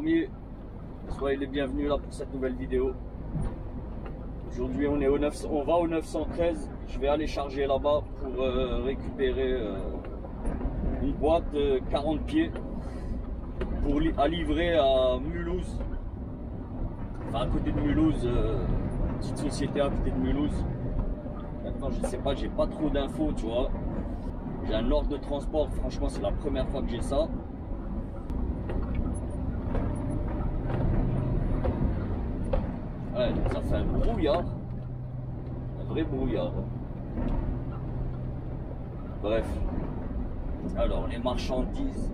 amis, soyez les bienvenus là pour cette nouvelle vidéo. Aujourd'hui on est on va au 913, je vais aller charger là-bas pour récupérer une boîte de 40 pieds à livrer à Mulhouse, enfin à côté de Mulhouse, petite société à côté de Mulhouse. Maintenant je sais pas, j'ai pas trop d'infos, tu vois. J'ai un ordre de transport, franchement c'est la première fois que j'ai ça. Ouais, ça fait un brouillard, un vrai brouillard. Bref, alors les marchandises.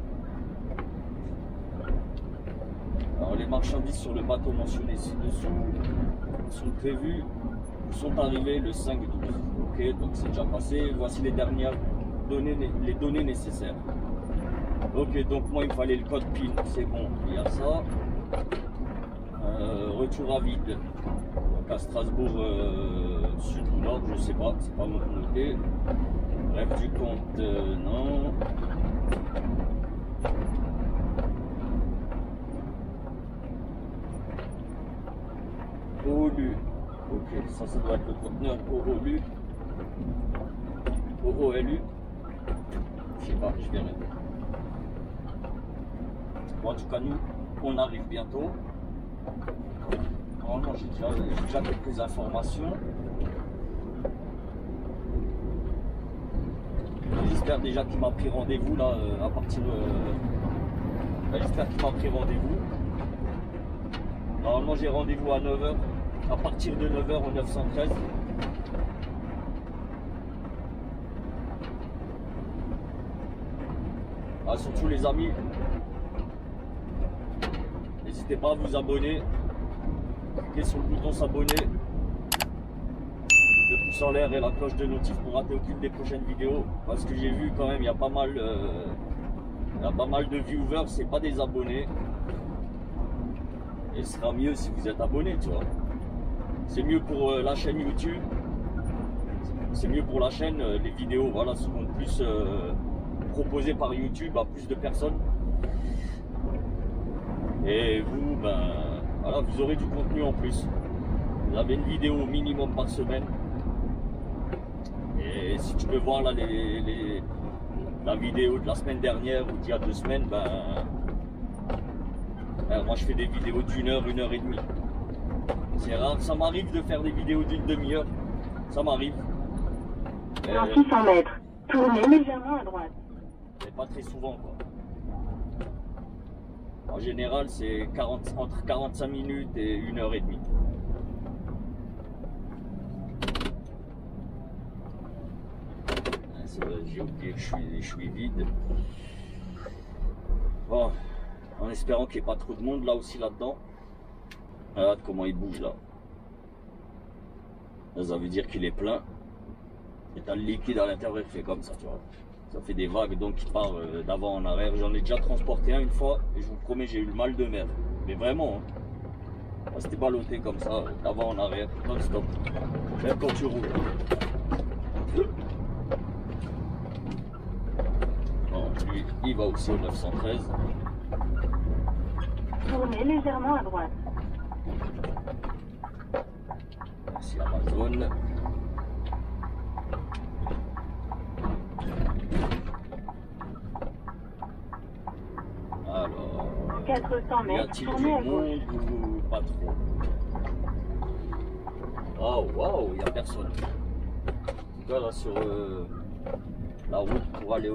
Alors les marchandises sur le bateau mentionné ci-dessous sont prévues, sont arrivées le 5-12. Ok, donc c'est déjà passé. Voici les dernières données, les données nécessaires. Ok, donc moi il me fallait le code PIN, c'est bon, il y a ça. Retour à vide. Donc à Strasbourg, sud ou nord, je sais pas, c'est pas noté. Bref du compte, non. OLU, ok, ça doit être le conteneur OLU. OLU, je sais pas, je verrai. Bon, en tout cas, nous, on arrive bientôt. Normalement, j'ai déjà quelques informations. J'espère déjà qu'il m'a pris rendez-vous là, à partir de... J'espère qu'il m'a pris rendez-vous. Normalement, j'ai rendez-vous à 9 h. À partir de 9 h au 913. Ah, surtout les amis, n'hésitez pas à vous abonner. Cliquez sur le bouton s'abonner, le pouce en l'air et la cloche de notif pour rater aucune des prochaines vidéos. Parce que j'ai vu quand même, il y a pas mal de viewers, c'est pas des abonnés. Et ce sera mieux si vous êtes abonné, tu vois. C'est mieux pour la chaîne YouTube. C'est mieux pour la chaîne, les vidéos voilà, seront plus proposées par YouTube à plus de personnes. Et vous, ben voilà, vous aurez du contenu en plus. Vous avez une vidéo au minimum par semaine. Et si tu veux voir là, la vidéo de la semaine dernière ou d'il y a 2 semaines, moi je fais des vidéos d'1 heure, 1 heure et demie. C'est rare, ça m'arrive de faire des vidéos d'une demi-heure. Ça m'arrive. Dans 600 mètres, tournez légèrement à droite. Mais pas très souvent quoi. En général c'est entre 45 minutes et 1 heure et demie. J'ai oublié que je suis vide. Bon, en espérant qu'il n'y ait pas trop de monde là aussi là-dedans. Regarde comment il bouge là. Là, ça veut dire qu'il est plein. Et t'as le liquide à l'intérieur qui fait comme ça, tu vois. Ça fait des vagues donc qui part d'avant en arrière. J'en ai déjà transporté un une fois et je vous promets j'ai eu le mal de mer. Mais vraiment, hein. C'était ballotté comme ça, d'avant en arrière, non-stop. Même quand tu roules. Bon, lui, il va aussi au 913. Tournez légèrement à droite. Merci Amazon. Alors, 400 y mètres, a-t-il du tournez à gauche. monde ou pas trop? Oh waouh, il n'y a personne. En tout cas là sur la route pour aller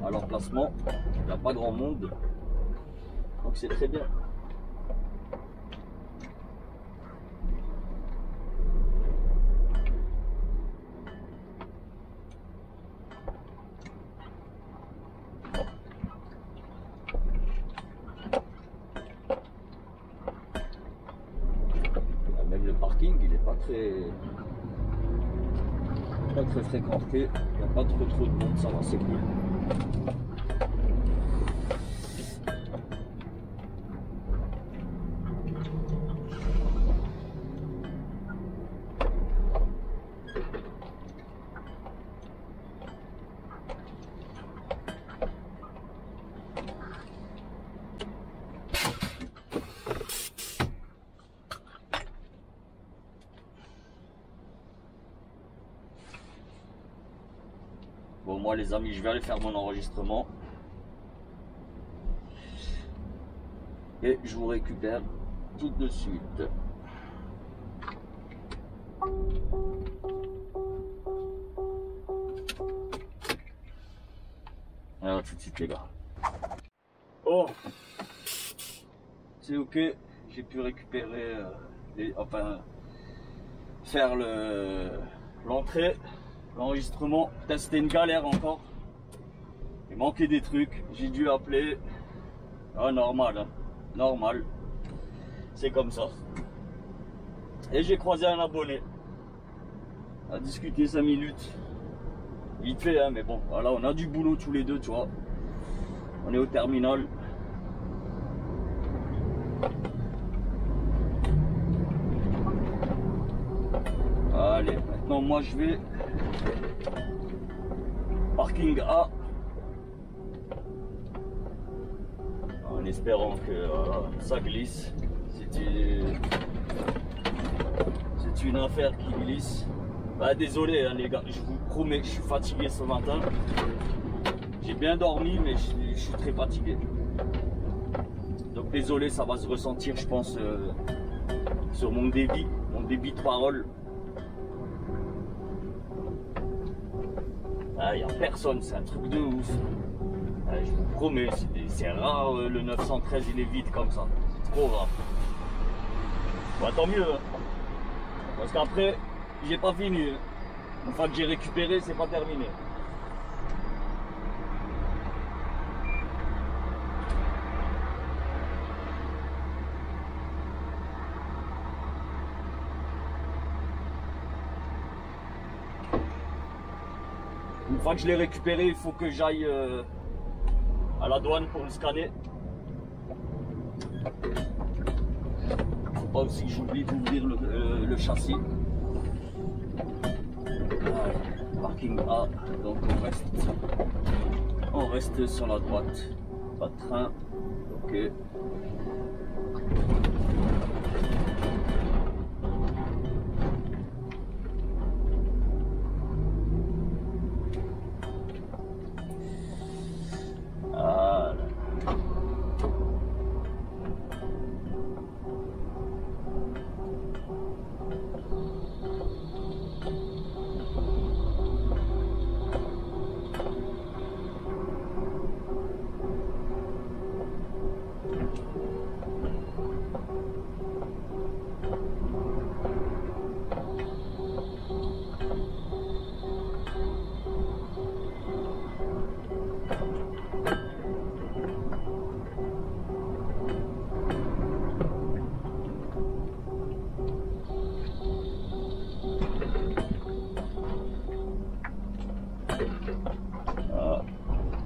à l'emplacement, il n'y a pas grand monde. Donc c'est très bien. Même le parking, il n'est pas très fréquenté. Il n'y a pas trop de monde, ça va, c'est cool. moi les amis, je vais aller faire mon enregistrement. Et je vous récupère tout de suite. Alors tout de suite les gars. Oh, c'est ok, j'ai pu récupérer, faire l'entrée, l'enregistrement. Putain, c'était une galère encore. Il manquait des trucs, j'ai dû appeler. Ah normal, hein. Normal. C'est comme ça. Et j'ai croisé un abonné. On a discuté 5 minutes. Vite fait, hein, mais bon, voilà, on a du boulot tous les deux, tu vois. On est au terminal. Allez, maintenant moi je vais parking A. En espérant que ça glisse. C'est une affaire qui glisse. Bah, désolé hein, les gars, je vous promets que je suis fatigué ce matin. J'ai bien dormi mais je suis très fatigué. Donc désolé, ça va se ressentir je pense sur mon débit de parole. Ah, y a personne, c'est un truc de ouf. Ah, je vous promets, c'est rare le 913 il est vide comme ça. C'est trop rare. Bah tant mieux. Hein. Parce qu'après, j'ai pas fini. Une fois que j'ai récupéré, c'est pas terminé. Une fois que je l'ai récupéré, il faut que j'aille à la douane pour le scanner. Faut pas aussi que j'oublie d'ouvrir le châssis. Parking A, donc on reste sur la droite. Pas de train, ok.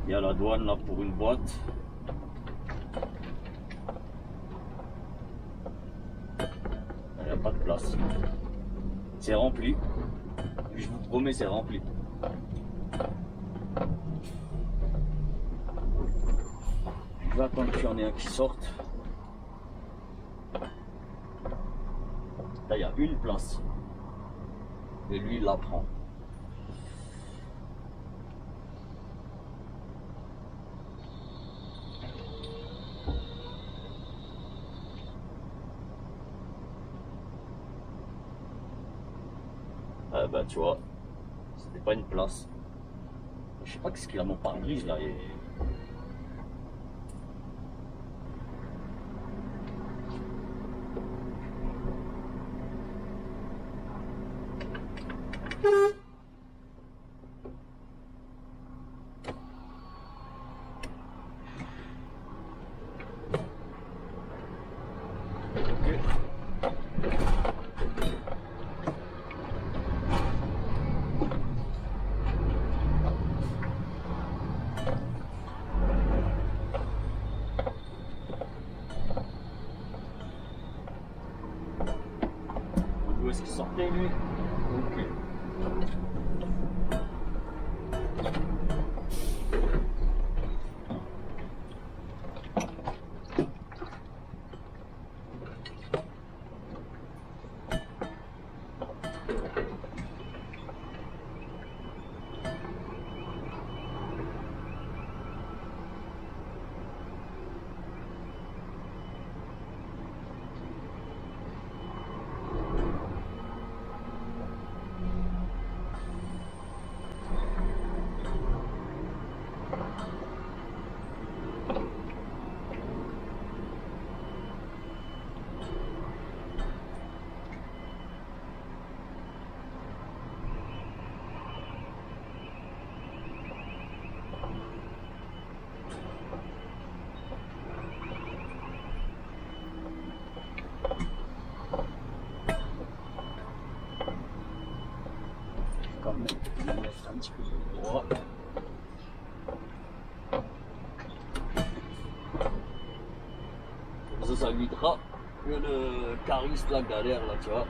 Il y a la douane là pour une boîte. Il n'y a pas de place. C'est rempli. Je vous promets, c'est rempli. Je vais attendre qu'il y en ait un qui sorte. Là, il y a une place. Et lui, il la prend. Bah tu vois, c'était pas une place. Je sais pas qu'est-ce qu'il a mon pare-brise là. Où est-ce qu'il sortait lui? Ok. un petit peu plus droit. Ça évitera que le cariste la galère là, tu vois.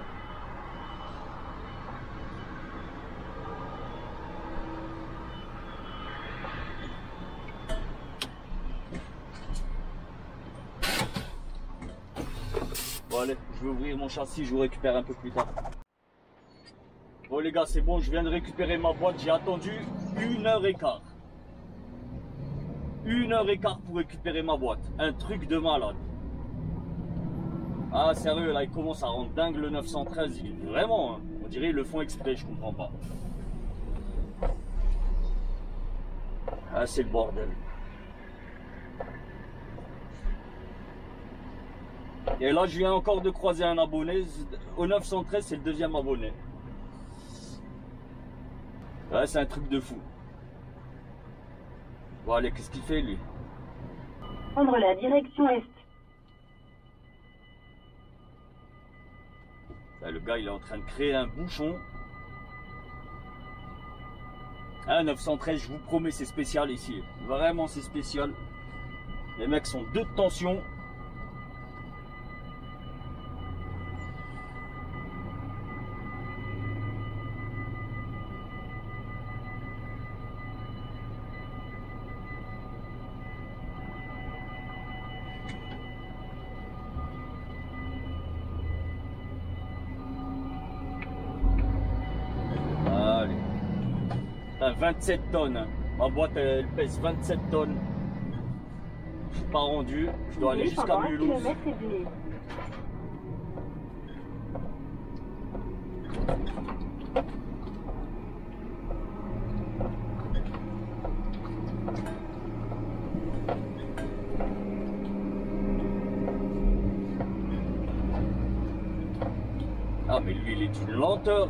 Bon allez, je vais ouvrir mon châssis, je vous récupère un peu plus tard. Bon les gars, c'est bon, je viens de récupérer ma boîte, j'ai attendu 1h15. 1h15 pour récupérer ma boîte, un truc de malade. Ah sérieux, là il commence à rendre dingue le 913, vraiment, hein. On dirait ils le font exprès, je comprends pas. Ah c'est le bordel. Et là je viens encore de croiser un abonné, au 913 c'est le deuxième abonné. Ouais c'est un truc de fou. Bon allez, qu'est-ce qu'il fait lui? Prendre la direction est. Là, le gars il est en train de créer un bouchon. Ah 913, je vous promets c'est spécial ici. Vraiment c'est spécial. Les mecs sont deux de tension. Allez. 27 tonnes. Hein. Ma boîte elle pèse 27 tonnes. Je suis pas rendu. Je dois aller jusqu'à Mulhouse. Ah mais lui il est une lenteur.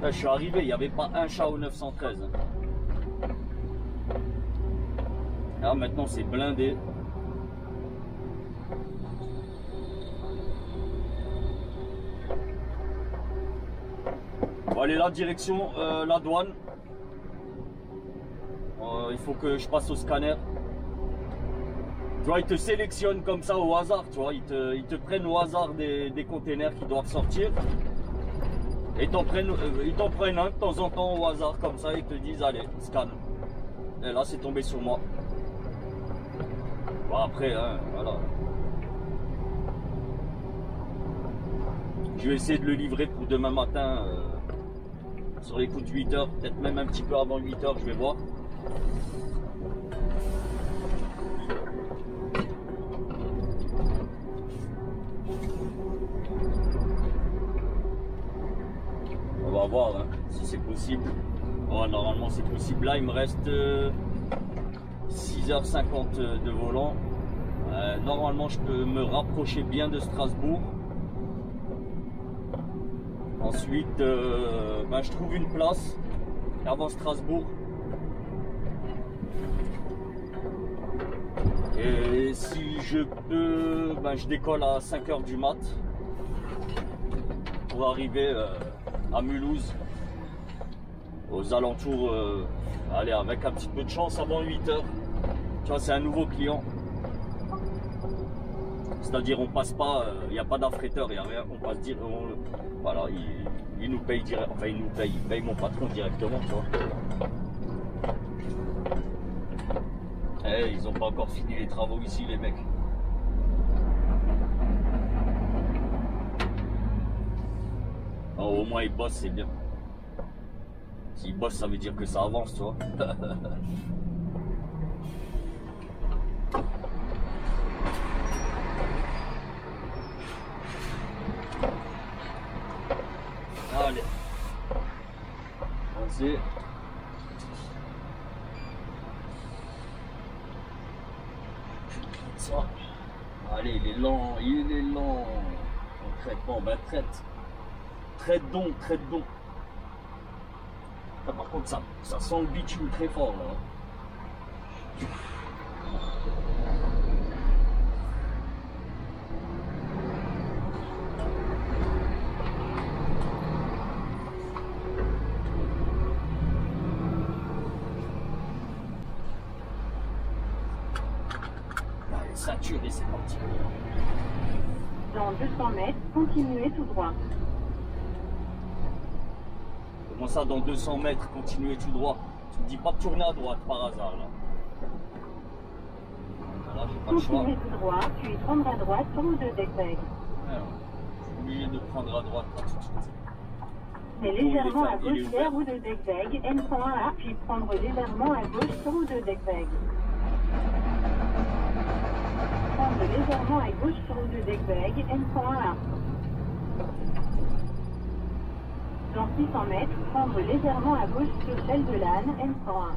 Là, je suis arrivé, il n'y avait pas un chat au 913. Là maintenant c'est blindé. Bon allez là, direction la douane. Il faut que je passe au scanner. Tu vois, ils te sélectionnent comme ça au hasard, tu vois, ils te prennent au hasard des containers qui doivent sortir. Et ils t'en prennent un de temps en temps au hasard comme ça, ils te disent allez, scanne. Et là c'est tombé sur moi. Bon après, hein, voilà. Je vais essayer de le livrer pour demain matin sur les coups de 8 h, peut-être même un petit peu avant 8 h, je vais voir. On va voir hein, si c'est possible. Bon, normalement c'est possible. Là il me reste 6h50 de volant. Normalement je peux me rapprocher bien de Strasbourg. Ensuite je trouve une place avant Strasbourg. Et si je peux, je décolle à 5 h du mat pour arriver à Mulhouse aux alentours, allez, avec un petit peu de chance avant 8 h. Tu vois, c'est un nouveau client. C'est-à-dire on passe pas, il n'y a pas d'affréteur, il n'y a rien, on passe dire, voilà, il nous paye direct, enfin il paye mon patron directement, tu vois. Eh, ils ont pas encore fini les travaux ici les mecs. Oh, au moins ils bossent, c'est bien. S'ils bossent, ça veut dire que ça avance, tu vois. Allez. Vas-y. Ça. Allez, il est lent, il est lent. On traite pas, on va traite. très dedans, très dedans. Là, par contre, ça sent le bitume très fort là. Allez, saturé, c'est parti. Dans 200 mètres, continuez tout droit. Comment ça, dans 200 mètres, continuez tout droit? Tu me dis pas de tourner à droite par hasard là. Là, j'ai pas le choix. Continuez tout droit, puis prendre à droite sur route de Decbeg. Alors, je suis obligé de prendre à droite là tout de suite. Mais légèrement à gauche vers route de Decbeg, N101A, puis prendre légèrement à gauche sur route de Decbeg. Prendre légèrement à gauche sur route de Decbeg, N101A. Dans 600 mètres, prendre légèrement à gauche sur celle de l'âne, N101.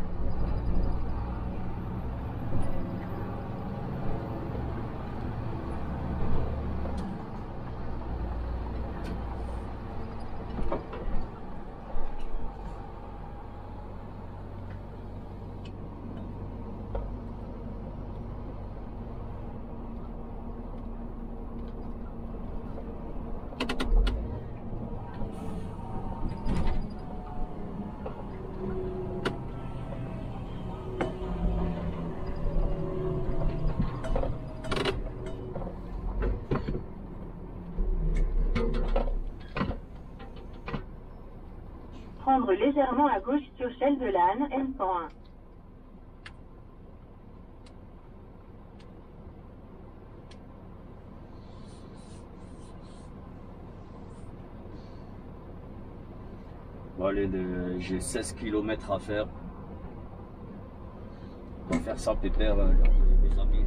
Prendre légèrement à gauche sur celle de l'âne, N101. Bon, allez, j'ai 16 km à faire. On va faire ça pépère, les amis.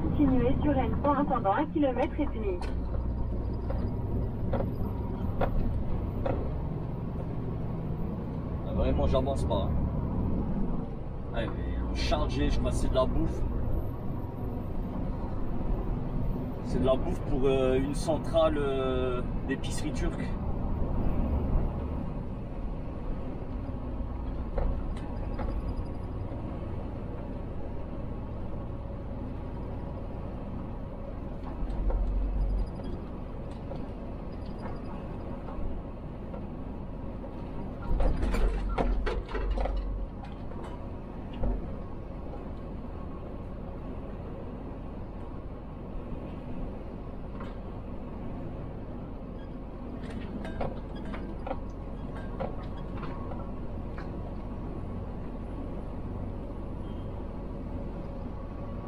Continuez sur N101 pendant 1,5 km. Ah, vraiment, j'avance pas. Hein. Ah, mais chargé, je crois que c'est de la bouffe. C'est de la bouffe pour une centrale d'épicerie turque.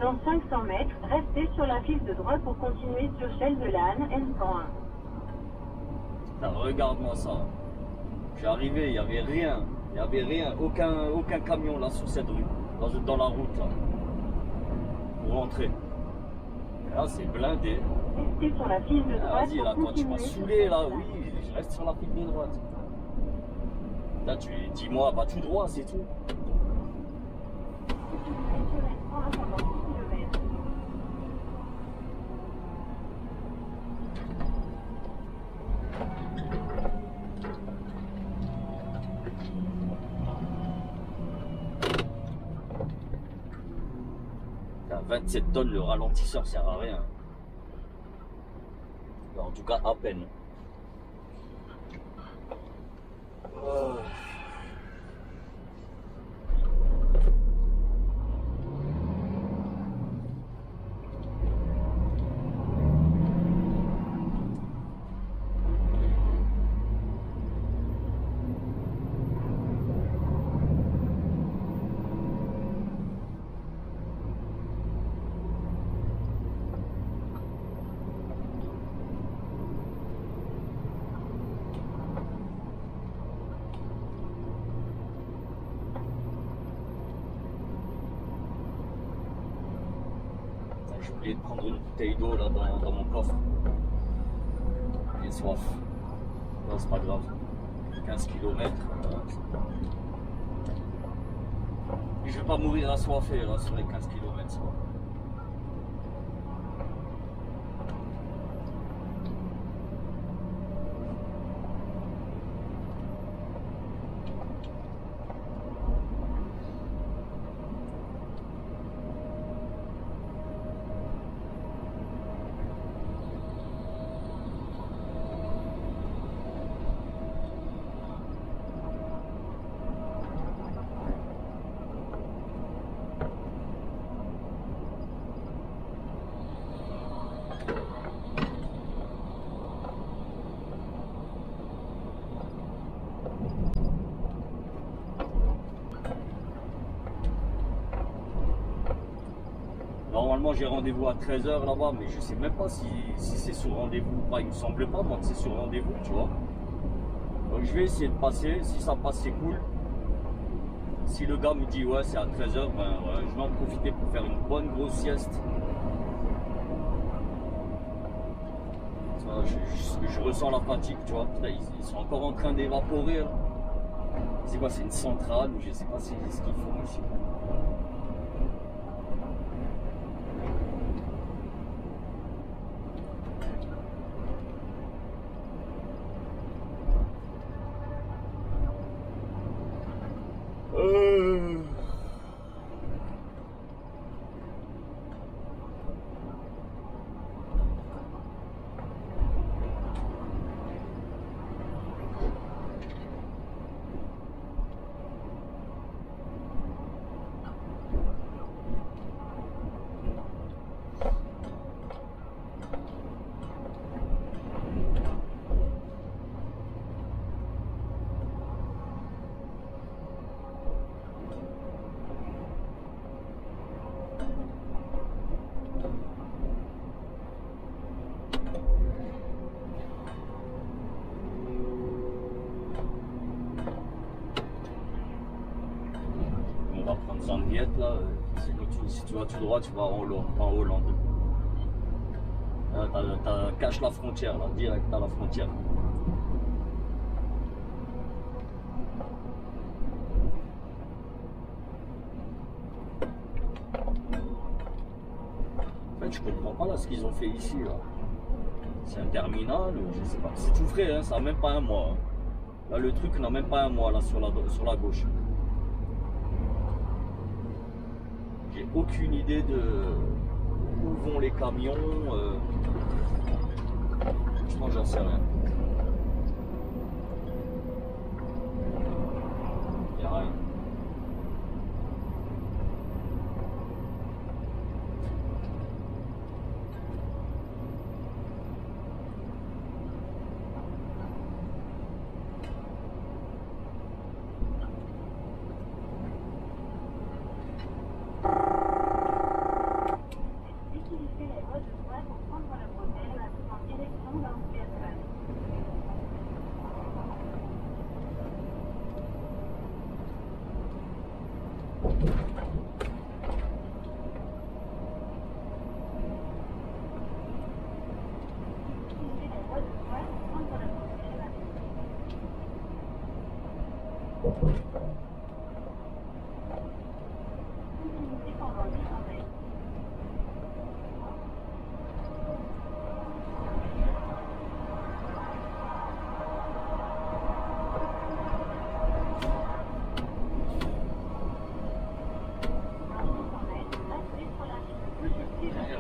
Dans 500 mètres, restez sur la file de droite pour continuer sur celle de l'âne, N101. Regarde-moi ça. Je suis arrivé, il n'y avait rien. Il n'y avait rien, aucun camion là sur cette rue, dans la route là, pour rentrer. Et là c'est blindé. Restez sur la file de droite. Vas-y là, toi tu m'as saoulé là, oui, je reste sur la file de droite. Là tu dis-moi, bah tout droit, c'est tout. À 27 tonnes, le ralentisseur sert à rien. En tout cas, à peine. J'ai oublié de prendre une bouteille d'eau là dans mon coffre. soif. Non, c'est pas grave. 15 km. Et je vais pas mourir assoiffé là sur les 15 km. Normalement j'ai rendez-vous à 13 h là-bas, mais je sais même pas si c'est sur rendez-vous ou pas. Il me semble pas moi que c'est sur rendez-vous, tu vois. Donc je vais essayer de passer, si ça passe c'est cool. Si le gars me dit ouais c'est à 13 h, ben ouais, je vais en profiter pour faire une bonne grosse sieste. Je ressens la fatigue, tu vois. Putain, ils sont encore en train d'évaporer. C'est quoi, c'est une centrale ou je sais pas ce qu'ils font ici. Zambette là, si tu vas tout droit, tu vas en Hollande. Cache la frontière là, direct à la frontière. En fait, je comprends pas là ce qu'ils ont fait ici là. C'est un terminal ou je sais pas. C'est tout frais, hein, ça n'a même pas un mois. Hein. Là, le truc n'a même pas un mois là sur la gauche. J'ai aucune idée de où vont les camions. Franchement, j'en sais rien. Il n'y a rien.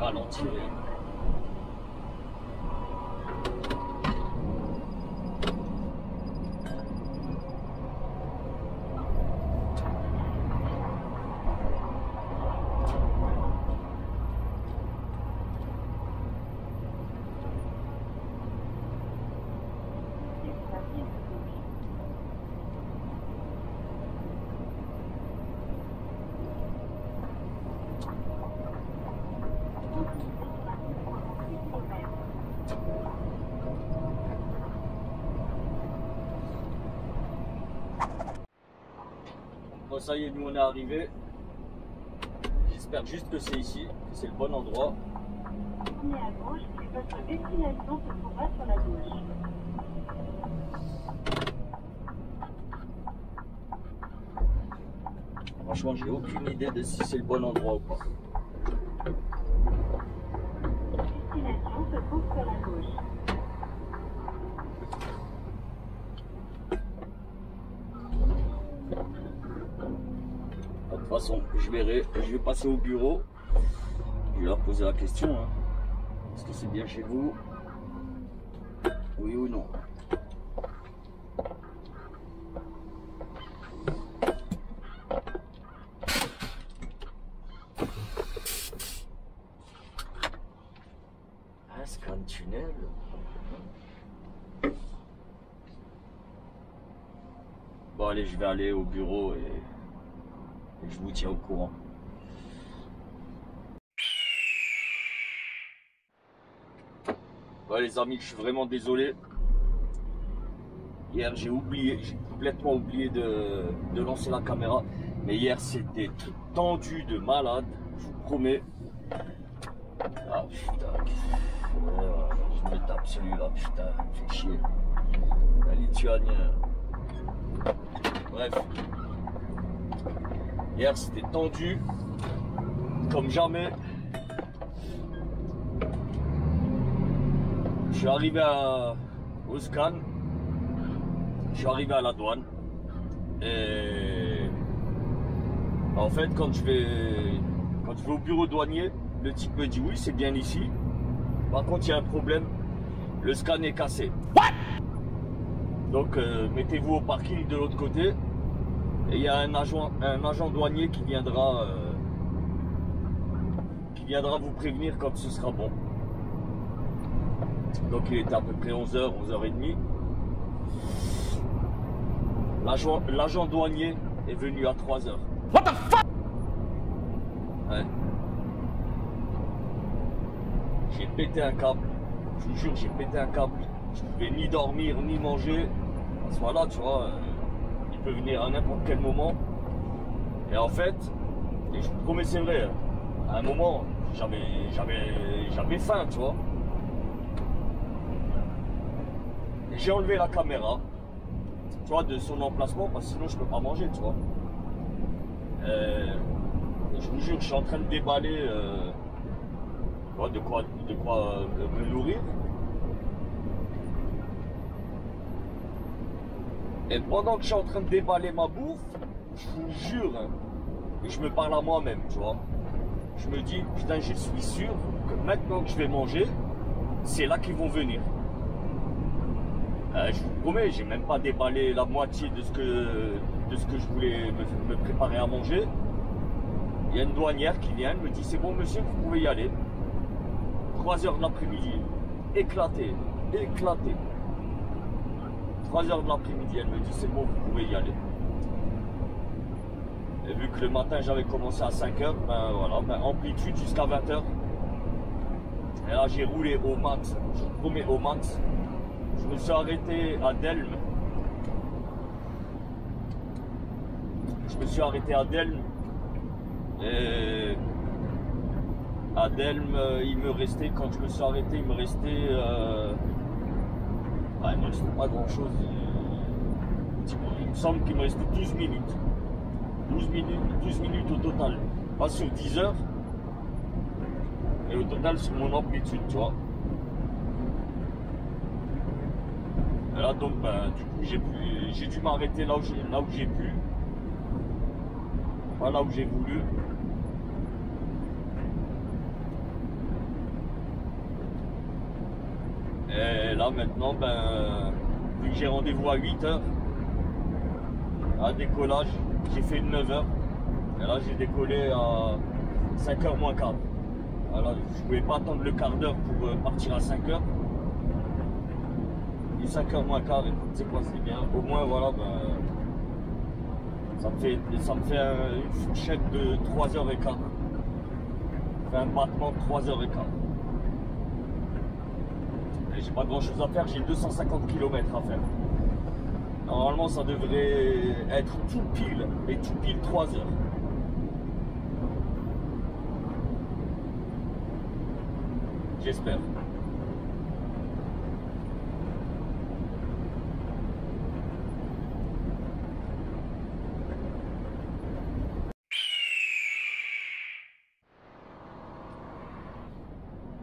Ralentir. Bon, ça y est, nous on est arrivé. J'espère juste que c'est ici, que c'est le bon endroit. Tournez à gauche et votre destination se trouvera sur la gauche. Franchement, j'ai aucune idée de si c'est le bon endroit ou pas. Destination se trouve sur la gauche. De toute façon, je vais passer au bureau. Je vais leur poser la question. Hein. Est-ce que c'est bien chez vous? Oui ou non? Ah, scan tunnel. Bon allez, je vais aller au bureau et je vous tiens au courant. Ouais, les amis, je suis vraiment désolé. Hier, j'ai complètement oublié de lancer la caméra. Mais hier, c'était tout tendu de malade, je vous promets. Ah putain, je me tape celui-là, putain, fait chier. Un lituanien. Bref. Hier, c'était tendu, comme jamais. Je suis arrivé au scan, je suis arrivé à la douane. Et en fait, quand je vais au bureau douanier, le type me dit oui, c'est bien ici. Par contre, il y a un problème, le scan est cassé. What? Donc, mettez-vous au parking de l'autre côté. Et il y a un agent douanier qui viendra vous prévenir quand ce sera bon. Donc il était à peu près 11h, 11h30. L'agent douanier est venu à 3h. What the fuck? Ouais. J'ai pété un câble. Je vous jure, j'ai pété un câble. Je pouvais ni dormir, ni manger. À ce moment-là, tu vois, il peut venir à n'importe quel moment. Et en fait, et je vous promets, c'est vrai, à un moment, j'avais faim, tu vois. J'ai enlevé la caméra, tu vois, de son emplacement, parce que sinon je peux pas manger, tu vois. Je vous jure, je suis en train de déballer de quoi me nourrir. Et pendant que je suis en train de déballer ma bouffe, je vous jure, et je me parle à moi-même, tu vois. Je me dis, putain, je suis sûr que maintenant que je vais manger, c'est là qu'ils vont venir. Je vous promets, j'ai même pas déballé la moitié de ce que je voulais me préparer à manger. Il y a une douanière qui vient, elle me dit, c'est bon monsieur, vous pouvez y aller. 3h de l'après-midi, éclaté. 3h de l'après-midi, elle me dit, c'est bon, vous pouvez y aller. Et vu que le matin j'avais commencé à 5h, ben voilà, amplitude jusqu'à 20h. Et là j'ai roulé au max, je vous promets au max. Je me suis arrêté à Delme. Et à Delme, il me restait, quand je me suis arrêté, il me restait pas grand chose. Il me semble qu'il me restait 12 minutes. 12 minutes au total. Pas sur 10 heures. Et au total sur mon amplitude, tu vois. Et là donc du coup j'ai dû m'arrêter là où j'ai pu. Pas là où j'ai voulu. Et là maintenant vu que j'ai rendez-vous à 8h à décollage, j'ai fait une 9h. Et là j'ai décollé à 5h moins quart. Alors je ne pouvais pas attendre le quart d'heure pour partir à 5h. 5h moins quart, écoute, c'est quoi, c'est bien. Au moins, voilà, ça me fait une fourchette de 3h15. Ça fait un battement de 3h15. Et j'ai pas grand chose à faire, j'ai 250 km à faire. Normalement, ça devrait être tout pile, et tout pile 3h. J'espère.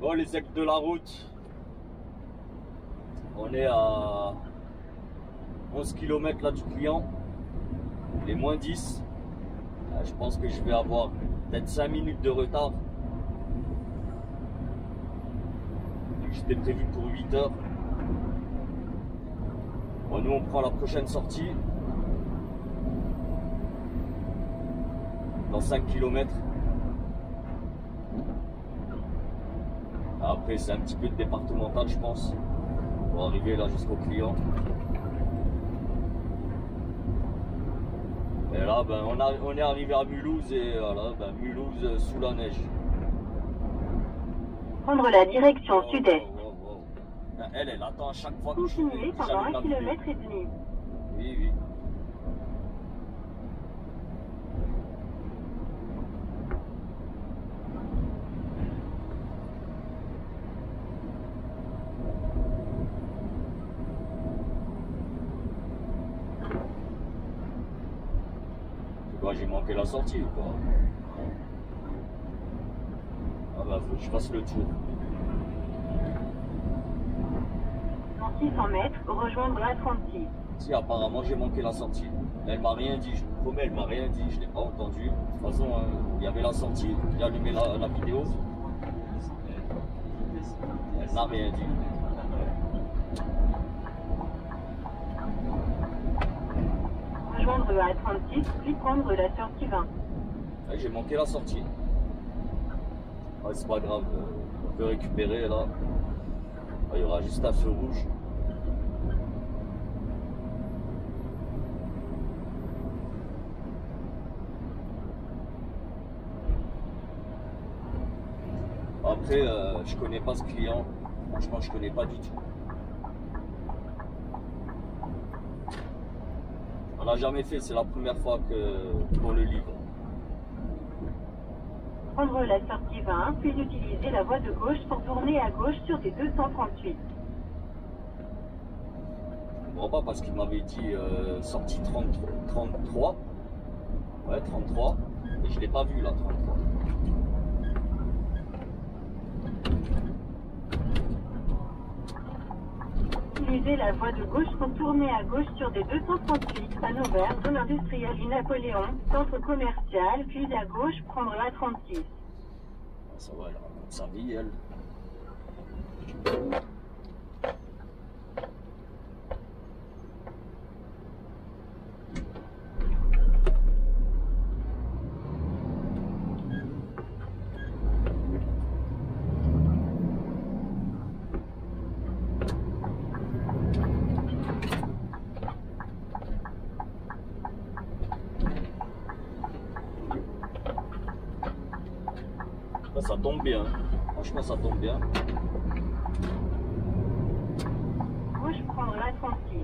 Bon, les actes de la route, on est à 11 km là du client, les moins 10. Je pense que je vais avoir peut-être 5 minutes de retard. J'étais prévu pour 8 heures. Bon, nous on prend la prochaine sortie dans 5 km. Après c'est un petit peu de départemental je pense pour arriver là jusqu'au client. Et là ben, on est arrivé à Mulhouse et voilà, ben, Mulhouse sous la neige. Prendre la direction sud-est. Elle attend à chaque fois que continuez pendant 1,5 km. Oui, oui. J'ai manqué la sortie ou quoi? Ah bah faut que je fasse le tour. Dans 600 mètres, rejoindre la 36. Si apparemment j'ai manqué la sortie. Elle m'a rien dit, je vous promets, elle m'a rien dit, je l'ai pas entendu. De toute façon, il y avait la sortie, j'ai allumé la vidéo. Elle n'a rien dit. Rejoindre la 36, puis prendre la sortie 20. J'ai manqué la sortie. Ouais, c'est pas grave, on peut récupérer là. Il y aura juste un feu rouge. Après, je connais pas ce client. Franchement, je connais pas du tout. On l'a jamais fait, c'est la première fois qu'on le livre. Prendre la sortie 20, puis utiliser la voie de gauche pour tourner à gauche sur des 238. Je comprends pas parce qu'il m'avait dit sortie 33. Ouais, 33. Et je l'ai pas vu là, 33. Utilisez la voie de gauche pour tourner à gauche sur des 238, panneau vert, zone industrielle du Napoléon, centre commercial, puis à gauche, prendre la 36. Ça va, elle raconte sa vie, elle. Ça tombe bien, franchement ça tombe bien. Gauche, prendre la 36.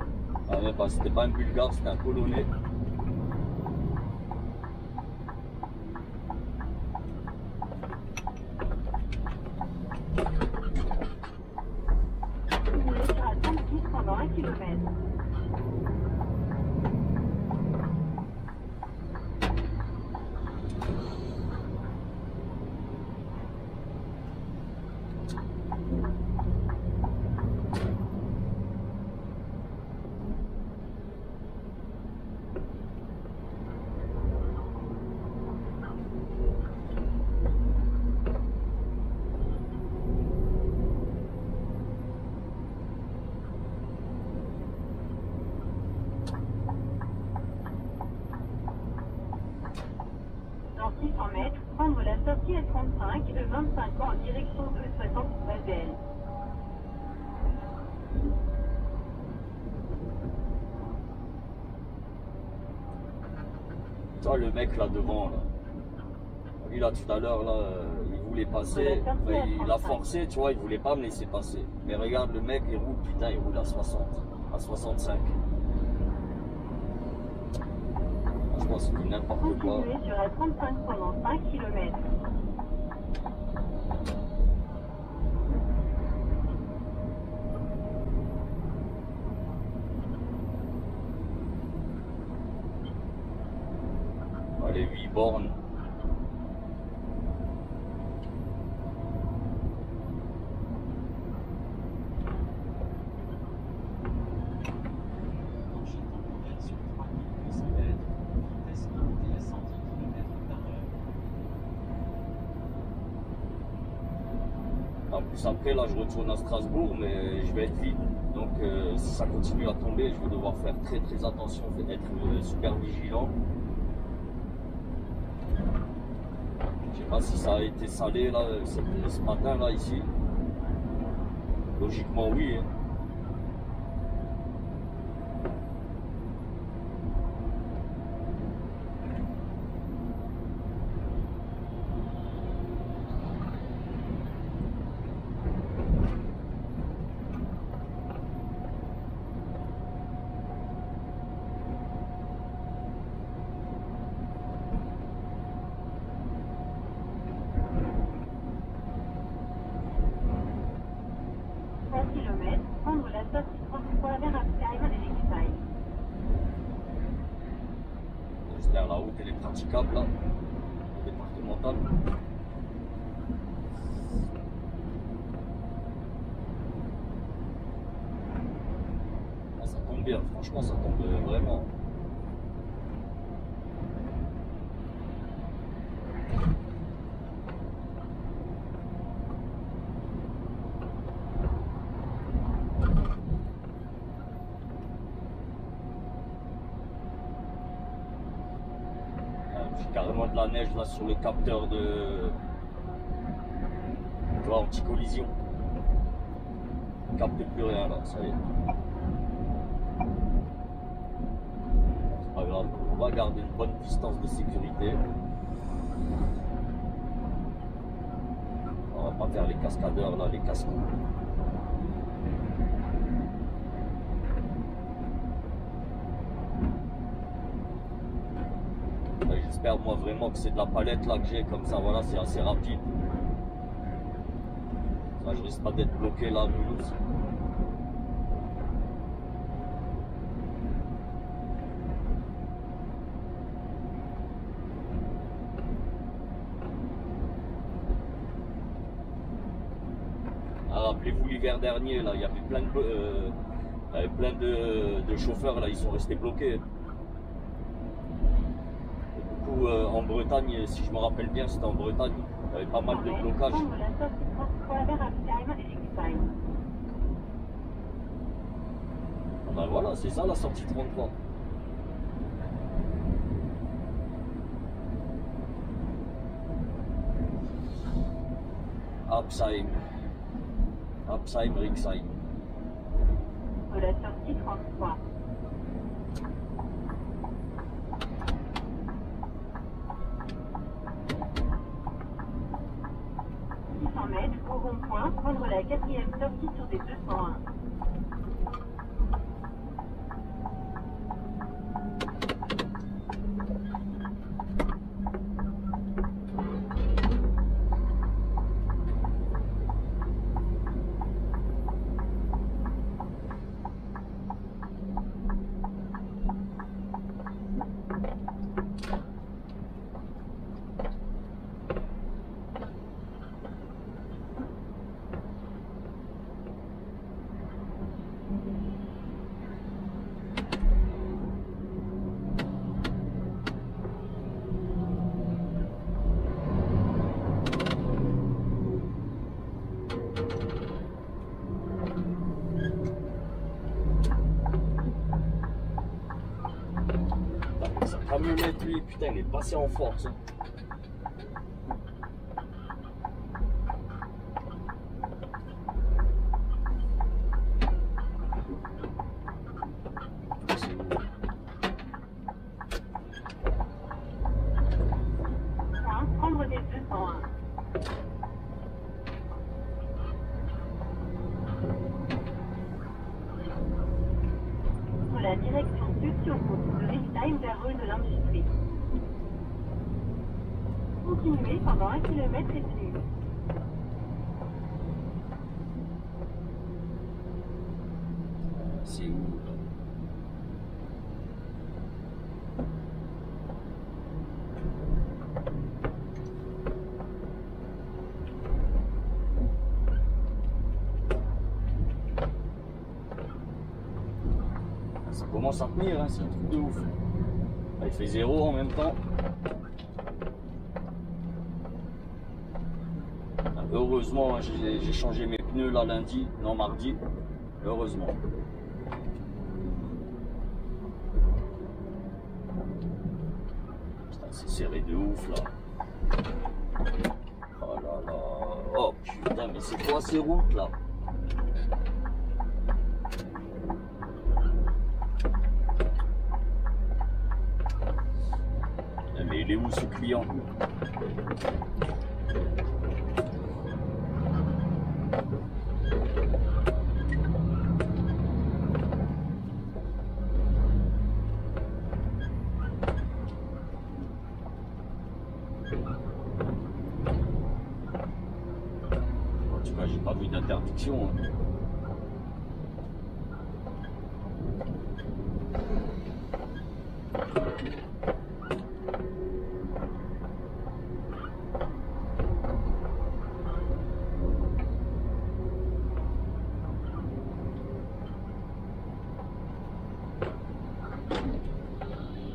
Ah mais bah, c'était pas un Bulgare, c'était un Polonais. Continuez sur la 36 pendant 1 km. Dans 600 mètres, prendre la sortie à 35 de 25 ans en direction de 60 Basel. Tu vois le mec là devant là. Lui là tout à l'heure là, il voulait passer, il a forcé, tu vois, il voulait pas me laisser passer. Mais regarde le mec, il roule, putain, il roule à 60, à 65. Franchement c'est du n'importe quoi. Continuez sur la 35 pendant 5 km. bornes. En plus après là je retourne à Strasbourg mais je vais être vide, donc si ça continue à tomber je vais devoir faire très attention, être super vigilant. Je sais pas si ça a été salé là ce matin là ici, logiquement oui hein. Prendre la sortie 33 vers Uptime et Lakeside. J'espère la route elle est praticable là, départementale. Ah, ça tombe bien, franchement ça tombe vraiment. J'ai carrément de la neige là sur le capteur de anti-collision. Il capte plus rien là, ça y est. C'est pas grave, on va garder une bonne distance de sécurité. On va pas faire les cascadeurs là, les casse-cou. J'espère moi vraiment que c'est de la palette là que j'ai, comme ça voilà c'est assez rapide. Ça, je risque pas d'être bloqué là à Mulhouse. Ah, rappelez-vous l'hiver dernier là, il y avait plein de chauffeurs là, ils sont restés bloqués. En Bretagne, si je me rappelle bien, c'était en Bretagne, il y avait pas mal de blocages. Ben voilà, c'est ça la sortie 33. Upsheim, Rixheim. De la sortie 33. 600 mètres au rond-point, prendre la 4e sortie sur des 201. Camionnette lui, putain, il est passé en force. Hein. Prendre des 201. Pour la direction sud sur route de Rixheim vers rue de l'Industrie. Continuez pendant 1 km et plus. C'est où là? commence à tenir, hein, c'est un truc de ouf. Là, il fait 0 en même temps. Heureusement, hein, j'ai changé mes pneus là lundi, non mardi. Heureusement. Putain, c'est serré de ouf là. Oh là là. Oh putain, mais c'est quoi ces routes là? Mais il est où ce client? En tout cas, j'ai pas vu d'interdiction. Hein.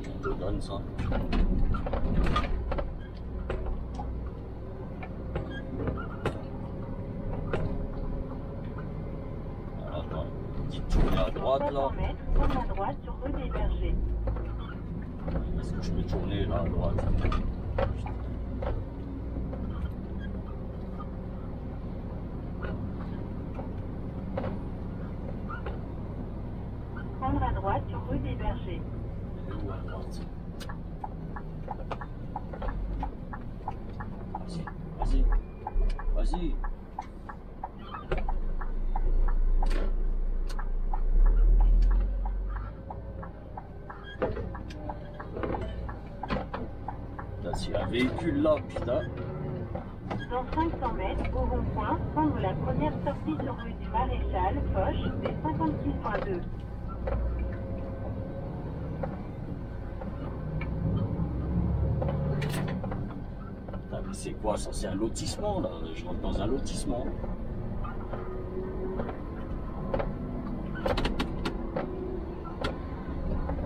Je te donne ça. À droite là. Tourne à droite sur rue des Bergers. Est-ce que je peux tourner là à droite? Prendre à droite sur rue des Bergers. Elle est où à droite? Vas-y, vas-y, vas-y. S'il y a un véhicule là, putain. Dans 500 mètres, au rond-point, prendre la première sortie sur rue du Maréchal, Foch, des 56.2. Putain, mais c'est quoi ça? C'est un lotissement là. Je rentre dans un lotissement.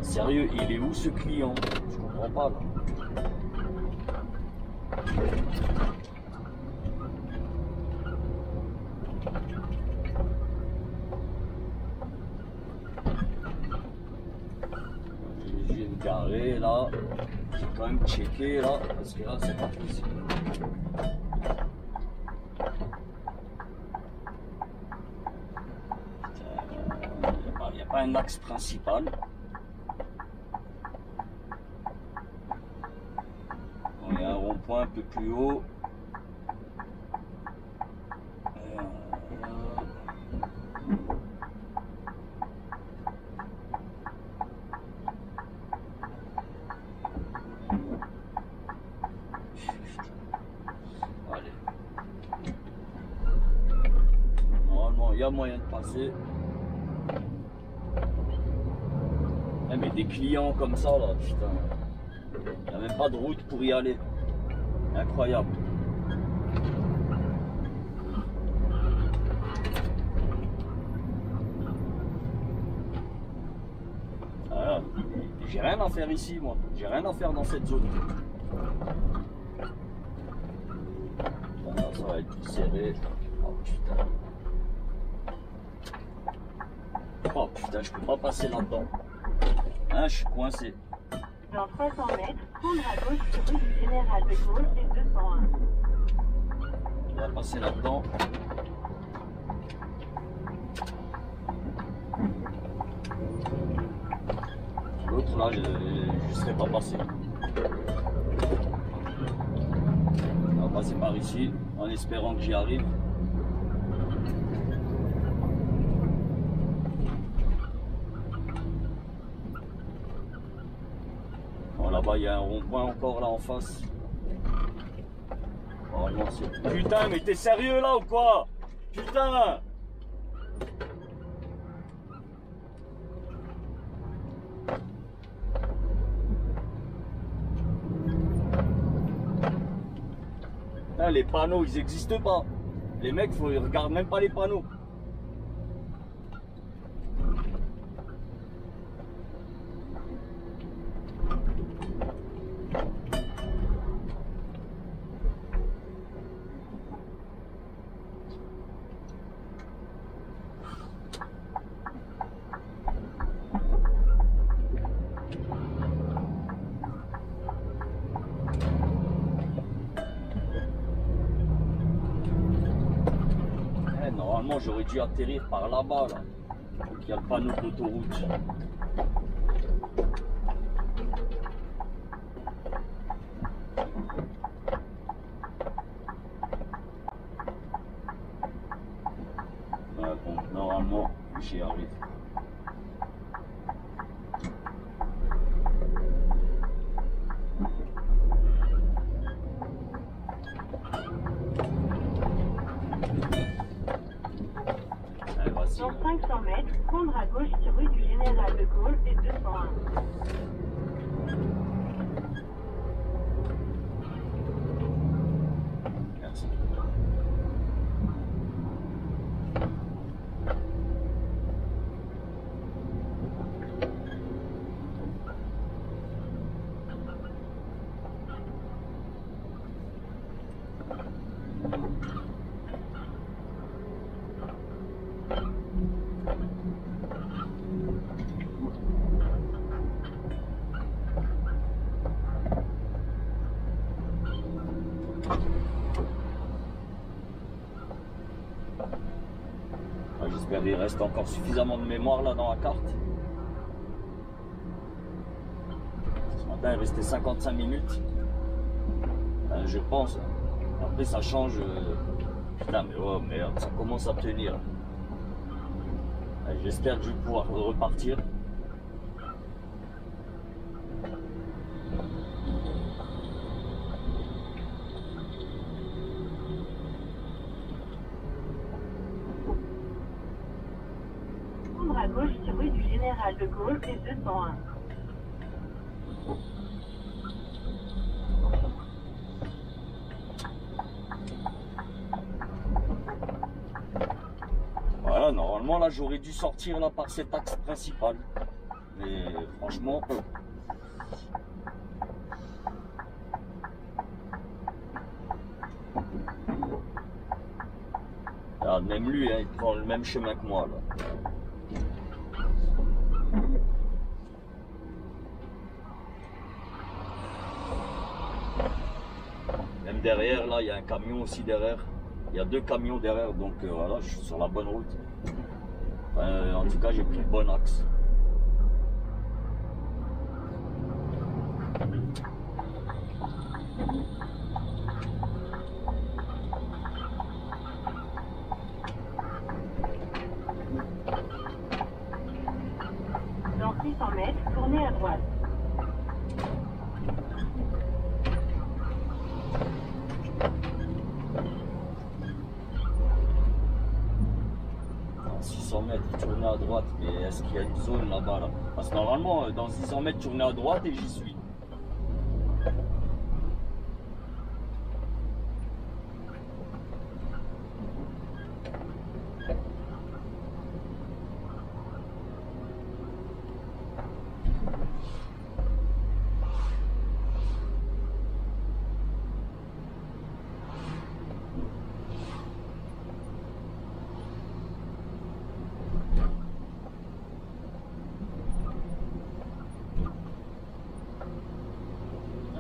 Sérieux, il est où ce client? Je comprends pas là. Je vais me garer là. Je vais quand même checker là, parce que là c'est pas possible. Il n'y a pas un axe principal. Il y a un rond-point un peu plus haut. Allez. Normalement, il y a moyen de passer. Eh, mais des clients comme ça, là, putain. Il n'y a même pas de route pour y aller. Incroyable. Alors, j'ai rien à faire ici, moi. J'ai rien à faire dans cette zone. Voilà, ça va être serré. Oh putain. Oh putain, je peux pas passer là-dedans. Hein, je suis coincé. Dans 300 mètres, prendre à gauche sur rue du Général de Gaulle des 201. On va passer là-dedans. L'autre là, je ne serais pas passé. On va passer par ici en espérant que j'y arrive. Là-bas, il y a un rond-point encore là en face. Normalement, c'est... Putain, mais t'es sérieux là ou quoi? Putain! Putain, les panneaux, ils n'existent pas. Les mecs, ils regardent même pas les panneaux. Normalement, j'aurais dû atterrir par là-bas, là. Donc, il y a le panneau d'autoroute. Bon, normalement, j'y arrive. Dans 500 mètres, prendre à gauche sur rue du Général de Gaulle et 201. Merci. J'espère qu'il reste encore suffisamment de mémoire là dans la carte. Ce matin il restait 55 minutes. Je pense. Après ça change. Putain mais oh merde, ça commence à tenir. J'espère que je vais pouvoir repartir. À gauche sur rue du Général de Gaulle et 201. Voilà, normalement là j'aurais dû sortir là par cet axe principal. Mais franchement. Regarde, même lui, hein, il prend le même chemin que moi là. Même derrière, là, il y a un camion aussi derrière. Il y a deux camions derrière, donc voilà, je suis sur la bonne route. En tout cas, j'ai pris le bon axe. Dans 600 mètres, tournez à droite. Dans 600 mètres, tournez à droite, mais est-ce qu'il y a une zone là-bas là? Parce que normalement, dans 600 mètres, tournez à droite et j'y suis.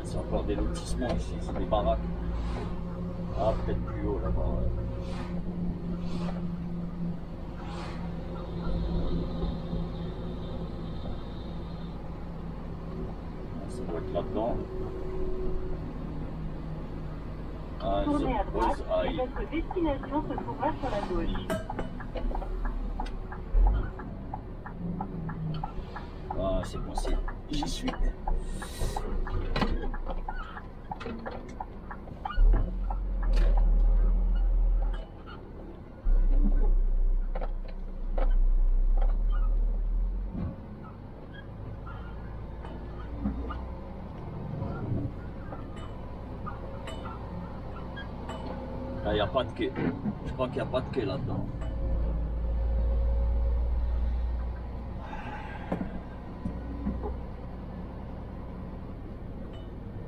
C'est encore des lotissements ici, c'est des baraques. Ah, peut-être plus haut là-bas. Ouais. Ça doit être là-dedans. Ah, Tournez à droite suppose... et votre destination se trouvera sur la gauche. Ah, c'est bon, j'y suis. Il n'y a pas de quai. Je crois qu'il n'y a pas de quai là-dedans.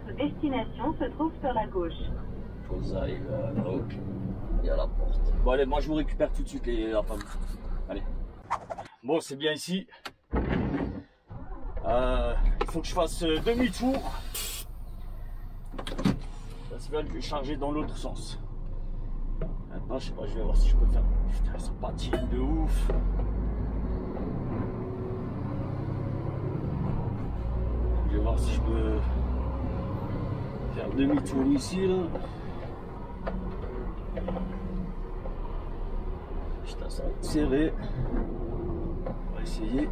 Votre destination se trouve sur la gauche. Kozaï, ok. Il y a la porte. Bon allez, moi je vous récupère tout de suite la femme. Allez. Bon, c'est bien ici. Il faut que je fasse demi-tour. Ça se fait charger dans l'autre sens. Non, je sais pas, je vais voir si je peux faire. Putain, ça patine de ouf. Je vais voir si je peux faire demi-tour ici là. Putain, ça va être serré. On va essayer.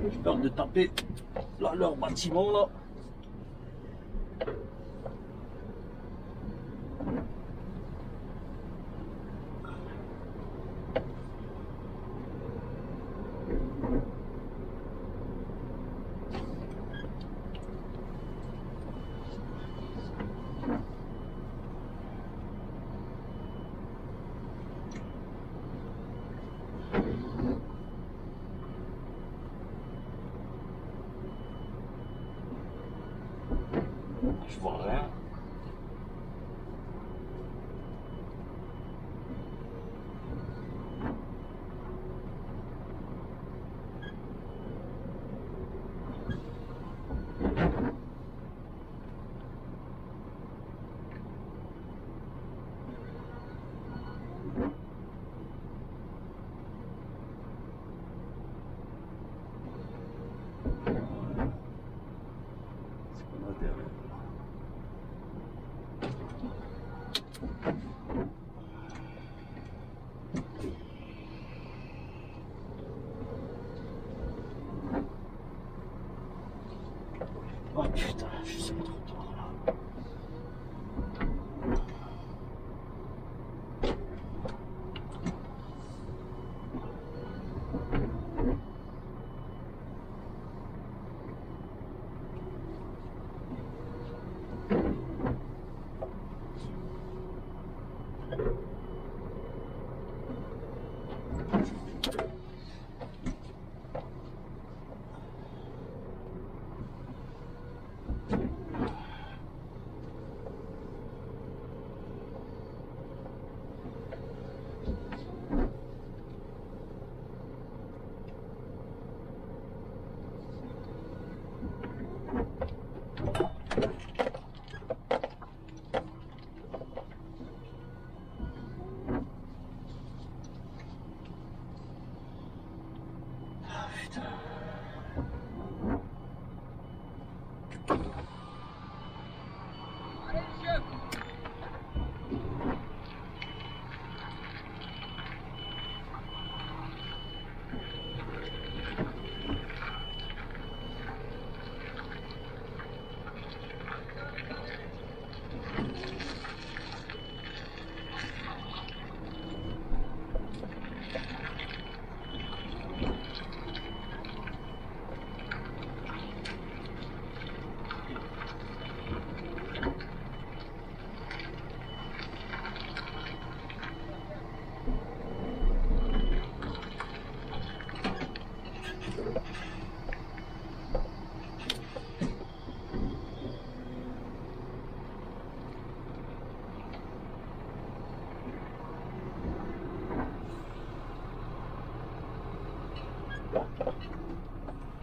J'ai peur de taper là, leur bâtiment là. Je vois rien. C'est qu'on a derrière. Oh putain, je sais pas trop tard là.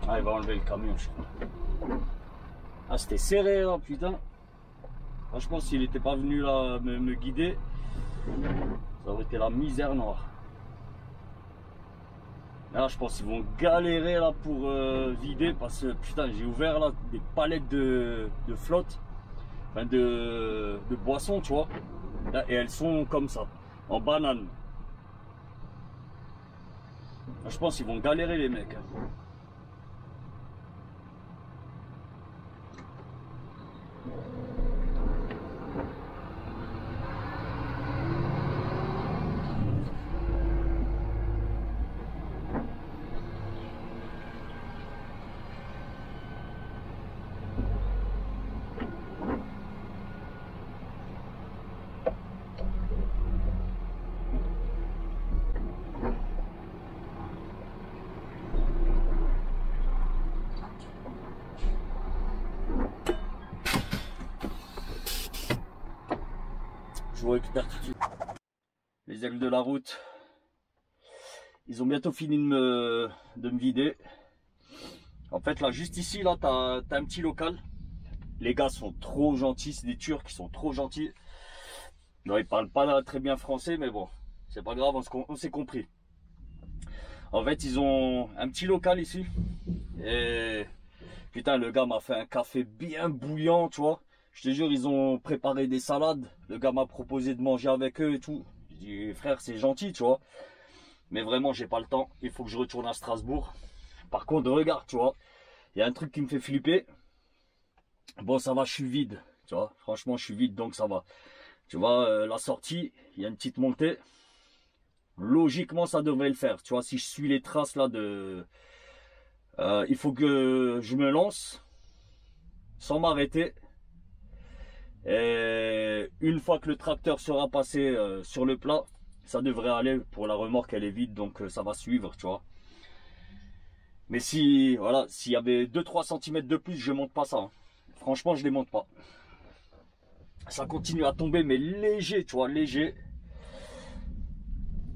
Ah, il va enlever le camion, je crois. Ah, c'était serré là, putain. Franchement, s'il n'était pas venu là me guider, ça aurait été la misère noire. Là, je pense qu'ils vont galérer là pour vider parce que putain, j'ai ouvert là des palettes de flotte, enfin de boissons, tu vois. Là, et elles sont comme ça, en banane. Là, je pense qu'ils vont galérer les mecs. vous récupère tout de suite. Les ailes de la route, ils ont bientôt fini de me vider. En fait, là, juste ici, là, t'as un petit local. Les gars sont trop gentils, c'est des Turcs qui sont trop gentils. Non, ils parlent pas très bien français, mais bon, c'est pas grave, on s'est compris. En fait, ils ont un petit local ici. Et putain, le gars m'a fait un café bien bouillant, tu vois. Je te jure, ils ont préparé des salades. Le gars m'a proposé de manger avec eux et tout. Je dis, frère, c'est gentil, tu vois. Mais vraiment, j'ai pas le temps. Il faut que je retourne à Strasbourg. Par contre, regarde, tu vois. Il y a un truc qui me fait flipper. Bon, ça va, je suis vide. Tu vois, franchement, je suis vide, donc ça va. Tu vois, la sortie, il y a une petite montée. Logiquement, ça devrait le faire. Tu vois, si je suis les traces là de... il faut que je me lance sans m'arrêter. Et une fois que le tracteur sera passé sur le plat, ça devrait aller. Pour la remorque, elle est vide, donc ça va suivre, tu vois. Mais si, voilà, s'il y avait 2-3 cm de plus, je monte pas ça. Hein. Franchement, je les monte pas. Ça continue à tomber, mais léger, tu vois, léger.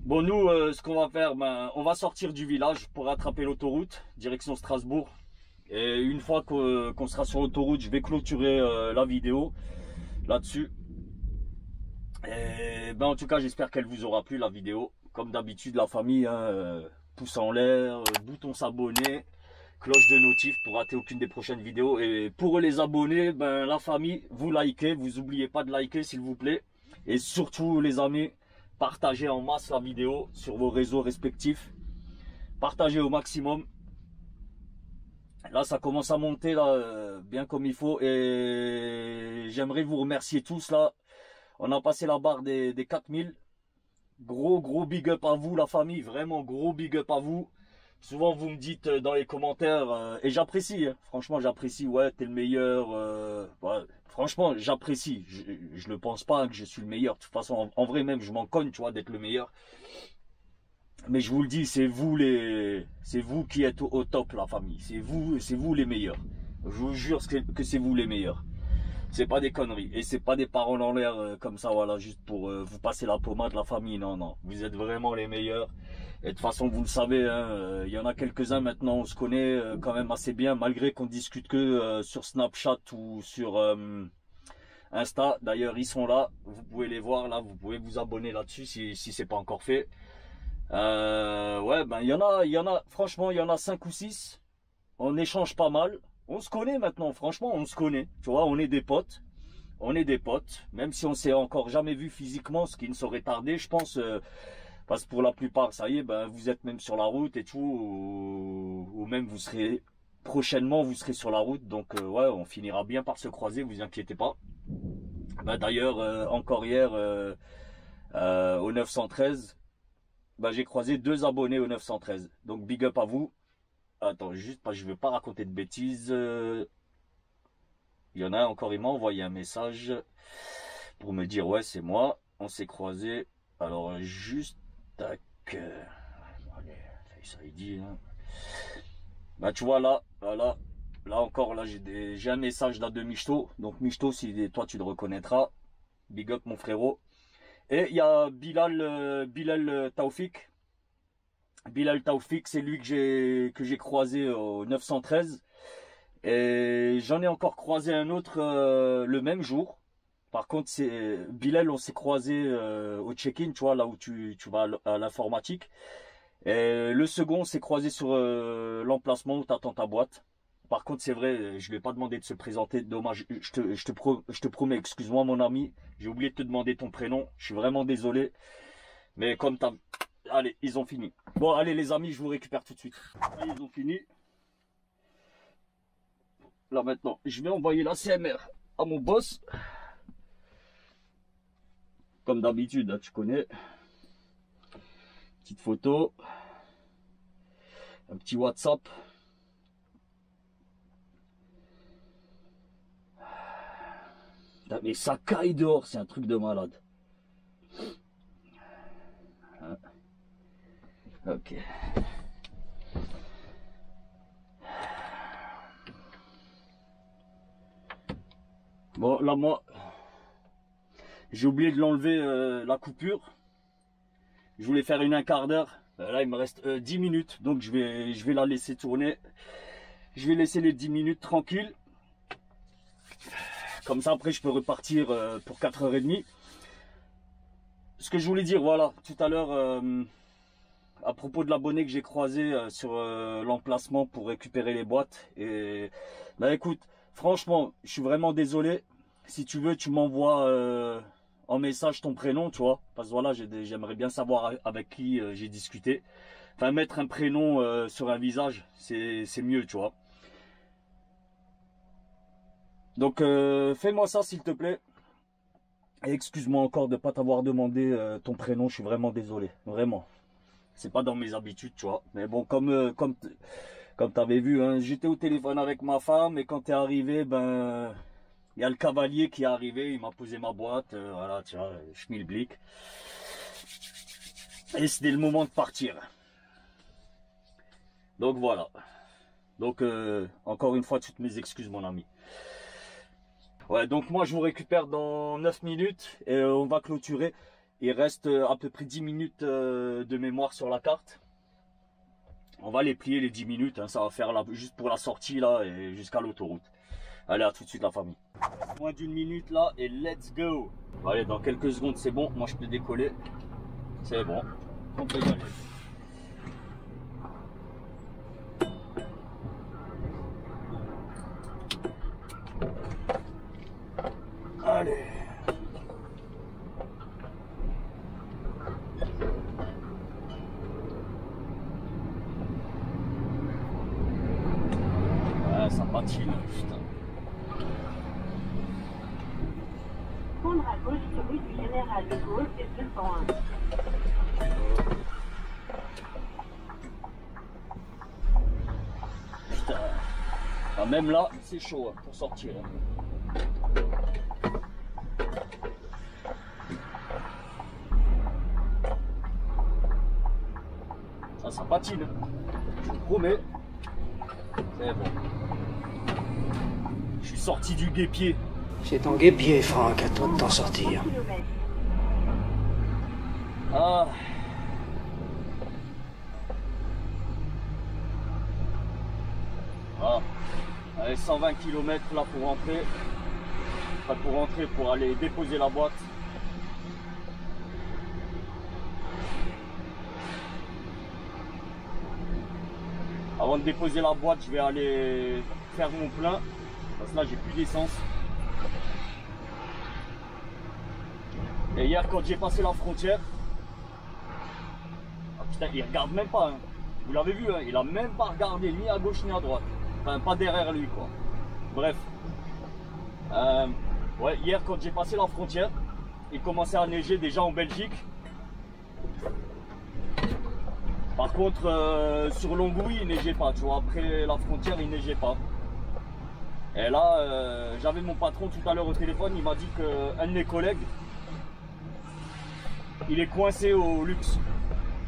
Bon, nous, ce qu'on va faire, ben, on va sortir du village pour rattraper l'autoroute, direction Strasbourg. Et une fois qu'on sera sur l'autoroute, je vais clôturer la vidéo là-dessus. Et ben, en tout cas, j'espère qu'elle vous aura plu, la vidéo. Comme d'habitude, la famille, hein, pouce en l'air, bouton s'abonner, cloche de notif pour rater aucune des prochaines vidéos. Et pour les abonnés, ben, la famille, vous likez, vous n'oubliez pas de liker, s'il vous plaît. Et surtout, les amis, partagez en masse la vidéo sur vos réseaux respectifs. Partagez au maximum. Là, ça commence à monter là, bien comme il faut. Et j'aimerais vous remercier tous là. On a passé la barre des 4000. Gros big up à vous, la famille. Vraiment gros big up à vous. Souvent, vous me dites dans les commentaires, et j'apprécie, hein, franchement, j'apprécie. Ouais, t'es le meilleur. Ouais, franchement, j'apprécie. Je ne pense pas hein, que je suis le meilleur. De toute façon, en vrai, même, je m'en cogne, tu vois, d'être le meilleur. Mais je vous le dis, c'est vous qui êtes au top, la famille. C'est vous les meilleurs. Je vous jure que c'est vous les meilleurs. C'est pas des conneries. Et c'est pas des paroles en l'air comme ça, voilà, juste pour vous passer la pommade, la famille. Non, non. Vous êtes vraiment les meilleurs. Et de toute façon, vous le savez, hein, il y en a quelques-uns maintenant, on se connaît quand même assez bien, malgré qu'on discute que sur Snapchat ou sur Insta. D'ailleurs, ils sont là. Vous pouvez les voir là. Vous pouvez vous abonner là-dessus si c'est pas encore fait. Ouais, ben il y en a, franchement, il y en a 5 ou 6. On échange pas mal. On se connaît maintenant, franchement, on se connaît. Tu vois, on est des potes. On est des potes. Même si on s'est encore jamais vu physiquement, ce qui ne saurait tarder, je pense. Parce que pour la plupart, ça y est, ben vous êtes même sur la route et tout. Ou même vous serez prochainement, vous serez sur la route. Donc ouais, on finira bien par se croiser, vous inquiétez pas. Ben, d'ailleurs, encore hier, au 913. Bah, j'ai croisé 2 abonnés au 913. Donc big up à vous. Attends, juste parce que je veux pas raconter de bêtises. Il y en a encore, il m'a envoyé un message pour me dire ouais c'est moi. On s'est croisé. Alors juste tac. Allez, ça y dit. Hein. Bah tu vois là, voilà. Là encore, là j'ai un message là de Michto. Donc Michto, si toi tu le reconnaîtras. Big up mon frérot. Et il y a Bilal Taoufik. Bilal Taoufik, c'est lui que j'ai croisé au 913. Et j'en ai encore croisé un autre le même jour. Par contre, c'est Bilal, on s'est croisé au check-in, tu vois, là où tu vas à l'informatique. Et le second, on s'est croisé sur l'emplacement où tu attends ta boîte. Par contre, c'est vrai, je ne lui ai pas demandé de se présenter. Dommage, je te promets, excuse-moi mon ami, j'ai oublié de te demander ton prénom. Je suis vraiment désolé. Mais comme tu as... Allez, ils ont fini. Bon, allez les amis, je vous récupère tout de suite. Allez, ils ont fini. Là maintenant, je vais envoyer la CMR à mon boss. Comme d'habitude, hein, tu connais. Petite photo. Un petit WhatsApp. Mais ça caille dehors, c'est un truc de malade. Hein. Ok. Bon, là, moi, J'ai oublié de l'enlever la coupure. Je voulais faire un quart d'heure. Là, il me reste 10 minutes. Donc, je vais la laisser tourner. Je vais laisser les 10 minutes tranquilles. Comme ça, après, je peux repartir pour 4h30. Ce que je voulais dire, voilà, tout à l'heure, à propos de l'abonné que j'ai croisé sur l'emplacement pour récupérer les boîtes. Et bah écoute, franchement, je suis vraiment désolé. Si tu veux, tu m'envoies en message ton prénom, tu vois. Parce que voilà, j'aimerais bien savoir avec qui j'ai discuté. Enfin, mettre un prénom sur un visage, c'est mieux, tu vois. Donc, fais-moi ça, s'il te plaît. Et excuse-moi encore de ne pas t'avoir demandé ton prénom. Je suis vraiment désolé, vraiment. C'est pas dans mes habitudes, tu vois. Mais bon, comme tu avais vu, hein, j'étais au téléphone avec ma femme. Et quand tu es arrivé, ben... il y a le cavalier qui est arrivé, il m'a posé ma boîte, voilà, tu vois, schmilblick. Et c'était le moment de partir. Donc voilà. Donc encore une fois, toutes mes excuses, mon ami. Ouais, donc moi je vous récupère dans 9 minutes et on va clôturer. Il reste à peu près 10 minutes de mémoire sur la carte. On va les plier les 10 minutes, hein, ça va faire juste pour la sortie là et jusqu'à l'autoroute. Allez, à tout de suite la famille. Moins d'une minute là et let's go. Allez, dans quelques secondes c'est bon, moi je peux décoller. C'est bon, on peut y aller. Allez. Ouais, ça patine, putain. Prendre à gauche sur rue du Général de Gaulle et 201. Putain. Ah, même là, c'est chaud hein, pour sortir. Ça patine. Je vous promets. C'est bon. Je suis sorti du guépier. C'est ton guépier, Franck, à toi de t'en sortir. Ah. Ah. Allez, 120 km là pour rentrer. Pas pour rentrer, pour aller déposer la boîte. Avant de déposer la boîte, je vais aller faire mon plein. Parce que là, j'ai plus d'essence. Et hier, quand j'ai passé la frontière, ah putain, il regarde même pas. Hein. Vous l'avez vu, hein, il a même pas regardé ni à gauche ni à droite. Enfin, pas derrière lui, quoi. Bref. Ouais, hier, quand j'ai passé la frontière, il commençait à neiger déjà en Belgique. Par contre, sur Longwy, il neigeait pas. Tu vois, après la frontière, il neigeait pas. Et là, j'avais mon patron tout à l'heure au téléphone. Il m'a dit qu'un de mes collègues, il est coincé au luxe.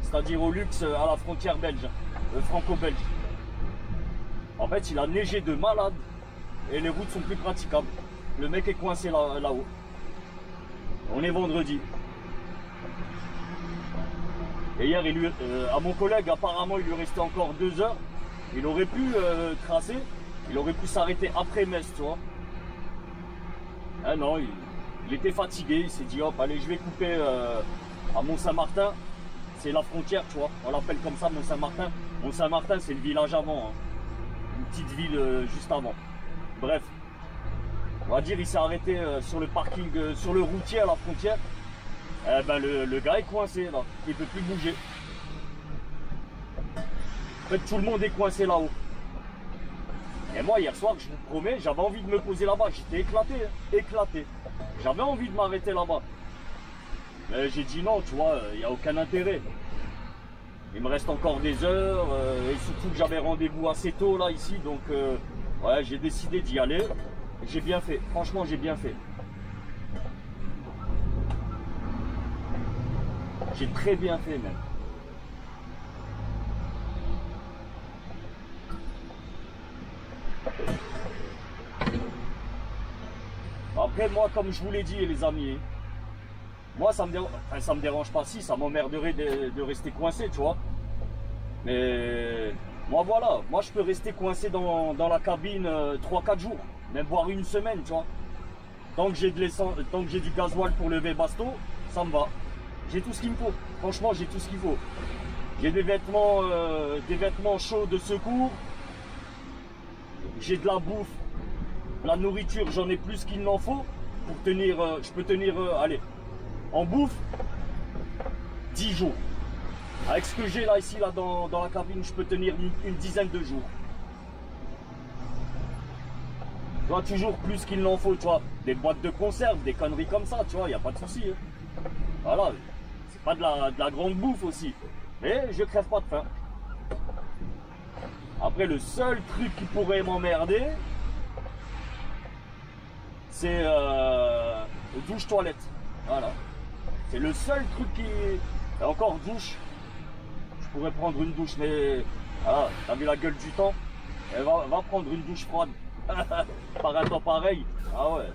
C'est-à-dire au luxe à la frontière belge, franco-belge. En fait, il a neigé de malade et les routes sont plus praticables. Le mec est coincé là-haut. On est vendredi. Et hier, à mon collègue, apparemment, il lui restait encore 2 heures. Il aurait pu tracer, il aurait pu s'arrêter après Metz, tu vois. Ah non, il était fatigué, il s'est dit, hop, allez, je vais couper à Mont-Saint-Martin. C'est la frontière, tu vois, on l'appelle comme ça, Mont-Saint-Martin. Mont-Saint-Martin, c'est le village avant, hein. Une petite ville juste avant. Bref, on va dire, il s'est arrêté sur le parking, sur le routier à la frontière. Eh ben le gars est coincé là, il peut plus bouger. En fait, tout le monde est coincé là-haut. Et moi hier soir, je vous promets, j'avais envie de me poser là-bas. J'étais éclaté, hein, éclaté. J'avais envie de m'arrêter là-bas. Mais j'ai dit non, tu vois, il n'y a aucun intérêt. Il me reste encore des heures, et surtout que j'avais rendez-vous assez tôt là ici, donc ouais, j'ai décidé d'y aller. J'ai bien fait, franchement j'ai bien fait. J'ai très bien fait même. Après moi, comme je vous l'ai dit les amis, Moi, ça me dérange pas. Si, ça m'emmerderait de rester coincé, tu vois. Mais moi, voilà. Moi, je peux rester coincé dans la cabine 3-4 jours. Même voire une semaine, tu vois. Tant que j'ai de l'essence, tant que j'ai du gasoil pour lever basto, ça me va. J'ai tout ce qu'il me faut. Franchement, j'ai tout ce qu'il faut. J'ai des vêtements chauds de secours. J'ai de la bouffe, de la nourriture, j'en ai plus qu'il n'en faut pour tenir. Je peux tenir, allez, en bouffe, 10 jours. Avec ce que j'ai là, ici, là, dans la cabine, je peux tenir une dizaine de jours. Tu vois, toujours plus qu'il n'en faut, tu vois. Des boîtes de conserve, des conneries comme ça, tu vois, il n'y a pas de souci. Hein. Voilà, c'est pas de la grande bouffe aussi. Mais je crève pas de faim. Après, le seul truc qui pourrait m'emmerder, c'est douche-toilette. Voilà. C'est le seul truc qui... Et encore douche. Je pourrais prendre une douche, mais... Voilà, t'as vu la gueule du temps? Et va prendre une douche froide. Par un temps pareil. Ah ouais.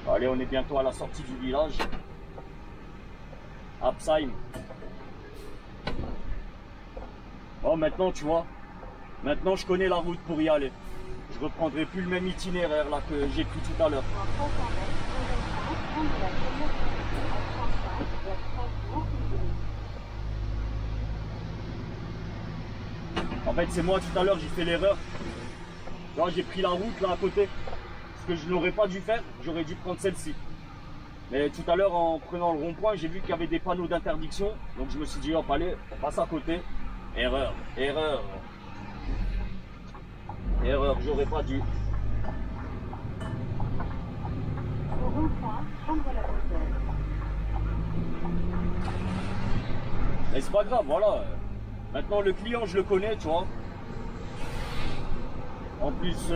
Allez, on est bientôt à la sortie du village. Absheim. Bon, maintenant, tu vois, maintenant je connais la route pour y aller. Je reprendrai plus le même itinéraire là que j'ai pris tout à l'heure. En fait, c'est moi tout à l'heure, j'ai fait l'erreur. J'ai pris la route là à côté. Ce que je n'aurais pas dû faire, j'aurais dû prendre celle-ci. Mais tout à l'heure, en prenant le rond-point, j'ai vu qu'il y avait des panneaux d'interdiction. Donc je me suis dit, hop, allez, on passe à côté. Erreur, erreur. Erreur, j'aurais pas dû. Au rond-point, prendre la hauteur. Mais c'est pas grave, voilà. Maintenant, le client, je le connais, tu vois. En plus,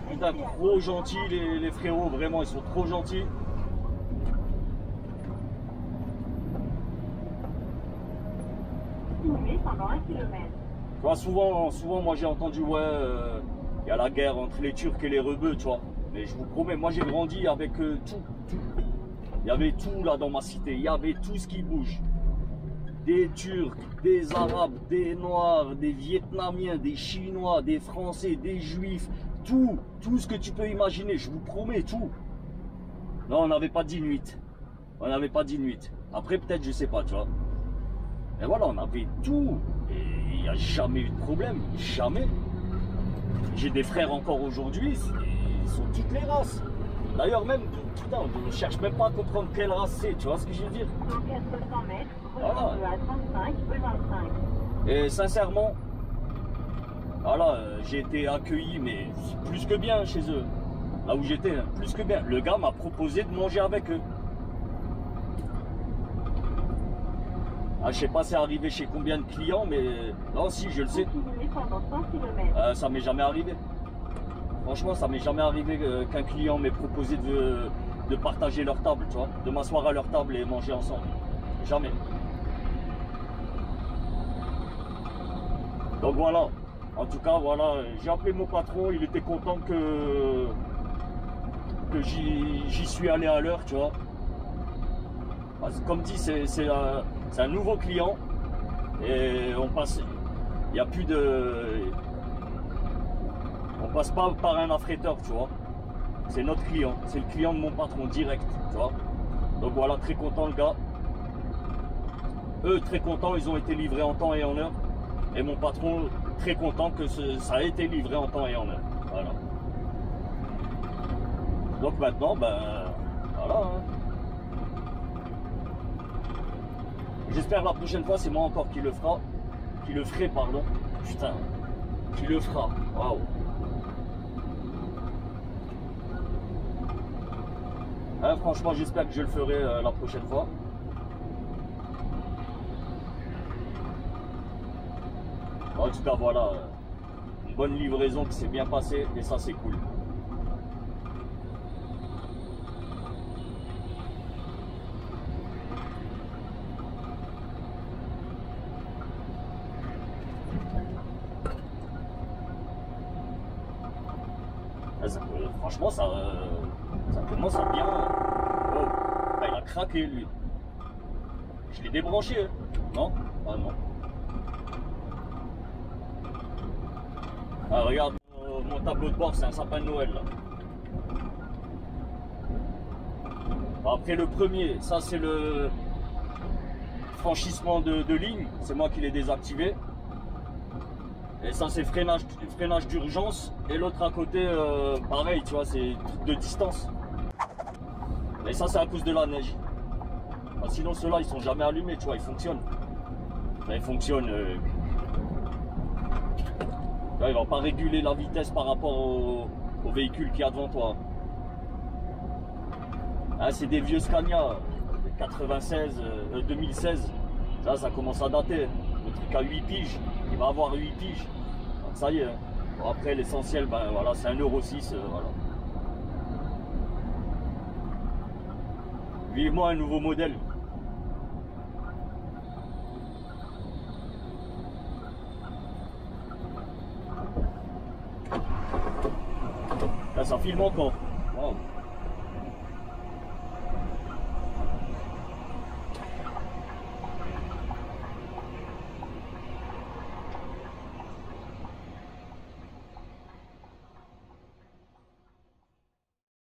putain, trop gentils, les frérots, vraiment, ils sont trop gentils. Continuez pendant 1 km. Tu vois, souvent, moi j'ai entendu, ouais, y a la guerre entre les Turcs et les rebeux, tu vois. Mais je vous promets, moi j'ai grandi avec tout. Il y avait tout là dans ma cité, il y avait tout ce qui bouge. Des Turcs, des Arabes, des Noirs, des Vietnamiens, des Chinois, des Français, des Juifs, tout ce que tu peux imaginer, je vous promets, tout. Non, on n'avait pas d'Inuit. On n'avait pas d'Inuit. Après, peut-être, je sais pas, tu vois. Mais voilà, on avait tout. Et il n'y a jamais eu de problème, jamais. J'ai des frères encore aujourd'hui, ils sont toutes les races. D'ailleurs, même, putain, on ne cherche même pas à comprendre quelle race c'est, tu vois ce que je veux dire? Dans 400 mètres, Voilà. à 35, E25. Et sincèrement, voilà, j'ai été accueilli, mais plus que bien chez eux. Là où j'étais, plus que bien. Le gars m'a proposé de manger avec eux. Ah, je sais pas c'est arrivé chez combien de clients, mais non, si, je le sais. Continuez pendant 100 km. Ça m'est jamais arrivé. Franchement, ça m'est jamais arrivé qu'un client m'ait proposé de partager leur table, tu vois, de m'asseoir à leur table et manger ensemble. Jamais. Donc voilà. En tout cas, voilà, j'ai appelé mon patron, il était content que j'y suis allé à l'heure, tu vois. Parce que comme dit, c'est un nouveau client et on passe, il n'y a plus de... On passe pas par un affréteur, tu vois. C'est notre client, c'est le client de mon patron direct, tu vois. Donc voilà, très content le gars. Eux, très contents, ils ont été livrés en temps et en heure. Et mon patron, très content que ça a été livré en temps et en heure. Voilà. Donc maintenant, ben, voilà. Hein. J'espère la prochaine fois, c'est moi encore qui le fera. Qui le ferai, pardon. Putain. Qui le fera. Waouh. Hein, franchement, j'espère que je le ferai la prochaine fois. En tout cas, voilà, une bonne livraison qui s'est bien passée et ça, c'est cool. Franchement, ça commence à bien. Oh, ah, il a craqué lui. Je l'ai débranché, hein. Non? Ah non. Ah, regarde mon tableau de bord, c'est un sapin de Noël là. Après le premier, ça c'est le franchissement de ligne, c'est moi qui l'ai désactivé. Et ça c'est freinage d'urgence. Et l'autre à côté, pareil, tu vois, c'est de distance. Et ça c'est à cause de la neige. Enfin, sinon ceux-là ils sont jamais allumés, tu vois, ils fonctionnent. Enfin, ils fonctionnent. Là, il va pas réguler la vitesse par rapport au véhicule qui est devant toi. Ah, c'est des vieux Scania, 2016. Ça commence à dater. Le truc à 8 piges, il va avoir 8 piges. Donc, ça y est. Bon, après, l'essentiel, ben voilà, c'est 1,6 €. Voilà. Vivement un nouveau modèle. Là, ça filme encore. Wow.